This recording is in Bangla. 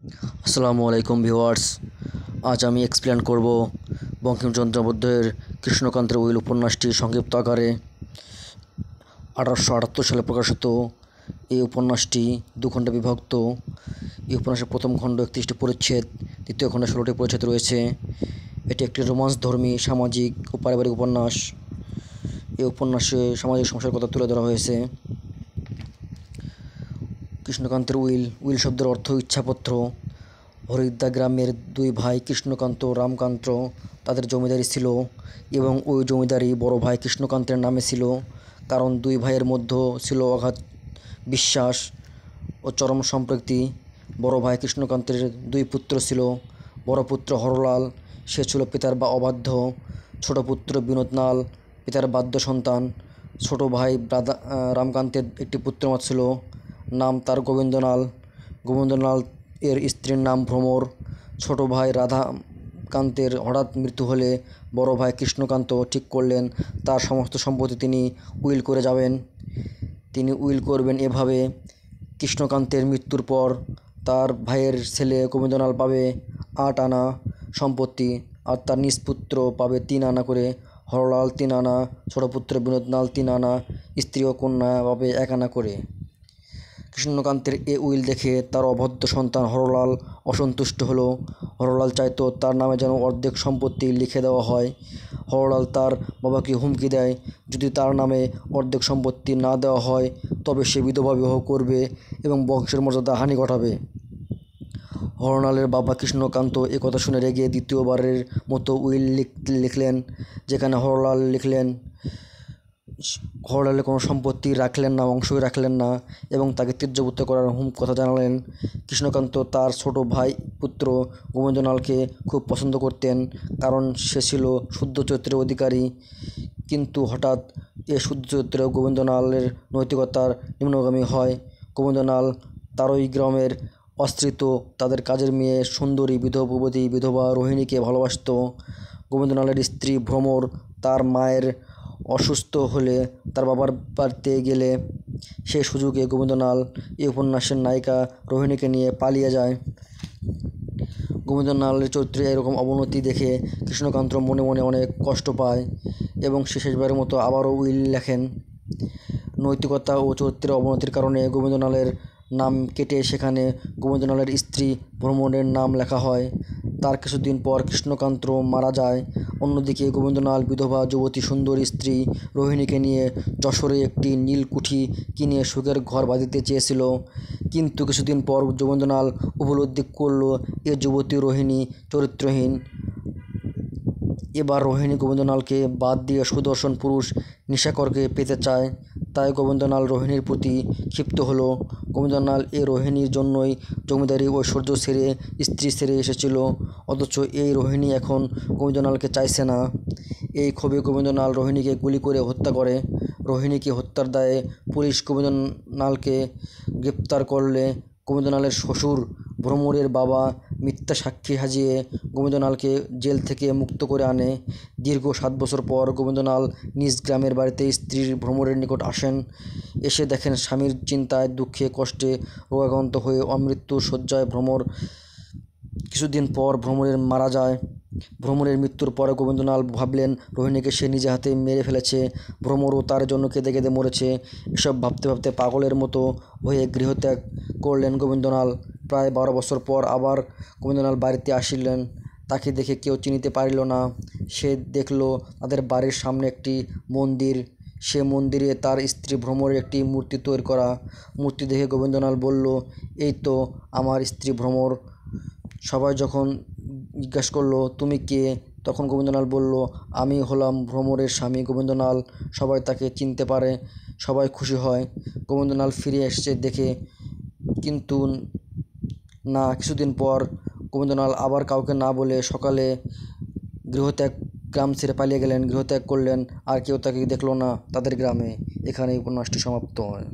আসসালামু আলাইকুম ভিউয়ার্স। আজ আমি এক্সপ্লেন করব বঙ্কিমচন্দ্র চট্টোপাধ্যায়ের কৃষ্ণকান্তের উইল উপন্যাসটি সংক্ষিপ্ত আকারে। 1878 সালে প্রকাশিত এই উপন্যাসটি দুখণ্ডে বিভক্ত। এই উপন্যাসের প্রথম খণ্ড 31টি পরিচ্ছেদ, দ্বিতীয় খণ্ডে 16টি পরিচ্ছেদ রয়েছে। এটি একটি রোমান্সধর্মী সামাজিক ও পারিবারিক উপন্যাস। এই উপন্যাসে সামাজিক সমস্যার কথা তুলে ধরা হয়েছে। কৃষ্ণকান্তের উইল শব্দের অর্থ ইচ্ছাপত্র। হরিদ্দা গ্রামের দুই ভাই কৃষ্ণকান্ত ও রামকান্ত তাদের জমিদারি ছিল এবং ওই জমিদারি বড় ভাই কৃষ্ণকান্তের নামে ছিল, কারণ দুই ভাইয়ের মধ্যে ছিল অগাধ বিশ্বাস ও চরম সম্প্রীতি। বড় ভাই কৃষ্ণকান্তের দুই পুত্র ছিল। বড় পুত্র হরলাল, সে ছিল পিতার অবাধ্য। ছোট পুত্র বিনোদলাল পিতার বাধ্য সন্তান। ছোট ভাই রামকান্তের একটি পুত্র মাত্র ছিল, নাম তার গোবিন্দলাল। গোবিন্দলাল এর স্ত্রীর নাম ভ্রমর। ছোট ভাই রাধাকান্তের হঠাৎ মৃত্যু হলে বড় ভাই কৃষ্ণকান্ত ঠিক করলেন তার সমস্ত সম্পত্তি তিনি উইল করে যাবেন। তিনি উইল করবেন এভাবে: কৃষ্ণকান্তের মৃত্যুর পর তার ভাইয়ের ছেলে গোবিন্দলাল পাবে 8 আনা সম্পত্তি আর তার নিজ পুত্র পাবে 3 আনা করে। হরলাল 3 আনা, ছোট পুত্র বিনোদলাল 3 আনা, স্ত্রী ও কন্যা পাবে 1 আনা করে। কৃষ্ণকান্তের এ উইল দেখে তার অবাধ্য সন্তান হরলাল অসন্তুষ্ট হলো। হরলাল চাইতো তার নামে যেন অর্ধেক সম্পত্তি লিখে দেওয়া হয়। হরলাল তার বাবাকে হুমকি দেয়, যদি তার নামে অর্ধেক সম্পত্তি না দেওয়া হয় তবে সে বিধবা বিবাহ করবে এবং বংশের মর্যাদা হানি ঘটাবে। হরলালের বাবা কৃষ্ণকান্ত এ কথা শুনে রেগে দ্বিতীয়বারের মতো উইল লিখলেন, যেখানে হরলাল লিখলেন হরলালের কোনো সম্পত্তি রাখলেন না, অংশই রাখলেন না এবং তাকে ত্যায্যপুত্র করার কথা জানালেন। কৃষ্ণকান্ত তার ছোট ভাই পুত্র গোবিন্দলালকে খুব পছন্দ করতেন, কারণ সে ছিল শুদ্ধ চরিত্রের অধিকারী। কিন্তু হঠাৎ এ শুদ্ধ চরিত্রেও গোবিন্দলালের নৈতিকতার নিম্নগামী হয়। গোবিন্দলাল তারই গ্রামের আশ্রিত তাদের কাজের মেয়ে সুন্দরী বিধবতী বিধবা রোহিণীকে ভালোবাসত। গোবিন্দলালের স্ত্রী ভ্রমর তার মায়ের অসুস্থ হলে তার বাবার বাড়িতে গেলে সেই সুযোগে গোবিন্দলাল এই উপন্যাসের নায়িকা রোহিণীকে নিয়ে পালিয়ে যায়। গোবিন্দলালের চরিত্রে এরকম অবনতি দেখে কৃষ্ণকান্ত মনে মনে অনেক কষ্ট পায় এবং সে শেষবারের মতো আবারও উইল লেখেন। নৈতিকতা ও চরিত্রের অবনতির কারণে গোবিন্দলালের নাম কেটে সেখানে গোবিন্দলালের স্ত্রী ভ্রমরের নাম লেখা হয়। তার কিছুদিন পর কৃষ্ণকান্ত মারা যায়। অন্যদিকে গোবিন্দলাল বিধবা যুবতী সুন্দরী স্ত্রী রোহিণীকে নিয়ে যশোরে একটি নীলকুঠি কিনে সুখের ঘর বাঁধিতে চেয়েছিল, কিন্তু কিছুদিন পর গোবিন্দলাল উপলব্ধি করল এ যুবতী রোহিণী চরিত্রহীন। এবার রোহিণী গোবিন্দলালকে বাদ দিয়ে সুদর্শন পুরুষ নিশাকরকে পেতে চায়, তাই গোবিন্দলাল রোহিণীর প্রতি ক্ষিপ্ত হলো। গোবিন্দলাল এ রোহিণীর জন্যই জমিদারি ঐশ্বর্য ছেড়ে স্ত্রী ছেড়ে এসেছিল, অথচ এই রোহিণী এখন গোবিন্দলালকে চাইছে না। এই ক্ষোভে গোবিন্দলাল রোহিণীকে গুলি করে হত্যা করে। রোহিণীকে হত্যার দায়ে পুলিশ গোবিন্দলালকে গ্রেপ্তার করলে গোবিন্দলালের শ্বশুর ভ্রমরের বাবা মিথ্যা সাক্ষী সাজিয়ে গোবিন্দলালকে জেল থেকে মুক্ত করে আনে। দীর্ঘ 7 বছর পর গোবিন্দলাল নিজ গ্রামের বাড়িতে স্ত্রী ভ্রমরের নিকট আসেন। এসে দেখেন স্বামীর চিন্তায় দুঃখে কষ্টে রোগাক্রান্ত হয়ে অমৃত্যু শয্যায় ভ্রমর। কিছুদিন পর ভ্রমরের মারা যায়। ভ্রমরের মৃত্যুর পরে গোবিন্দলাল ভাবলেন রোহিণীকে সে নিজে হাতে মেরে ফেলেছে, ভ্রমরও তার জন্য কেঁদে কেঁদে মরেছে। এসব ভাবতে ভাবতে পাগলের মতো হয়ে গৃহত্যাগ করলেন গোবিন্দলাল। প্রায় 12 বছর পর আবার গোবিন্দলাল বাড়িতে আসিলেন। তাকে দেখে কেউ চিনিতে পারিল না। সে দেখল তাদের বাড়ির সামনে একটি মন্দির। সে মন্দিরে তার স্ত্রী ভ্রমরের একটি মূর্তি তৈরি করা। মূর্তি দেখে গোবিন্দলাল বলল, এই তো আমার স্ত্রী ভ্রমর। সবাই যখন জিজ্ঞাসা করল, তুমি কে? তখন গোবিন্দলাল বলল, আমি হলাম ভ্রমরের স্বামী গোবিন্দলাল। সবাই তাকে চিনতে পারে, সবাই খুশি হয়। গোবিন্দলাল ফিরে এসেছে দেখে, কিন্তু না। কিছুদিন পর গোবিন্দলাল আবার কাউকে না বলে সকালে গ্রাম ছেড়ে পালিয়ে গেলেন, গৃহত্যাগ করলেন, আর কেউ তাকে দেখল না তাদের গ্রামে। এখানেই উপন্যাসটি সমাপ্ত হয়।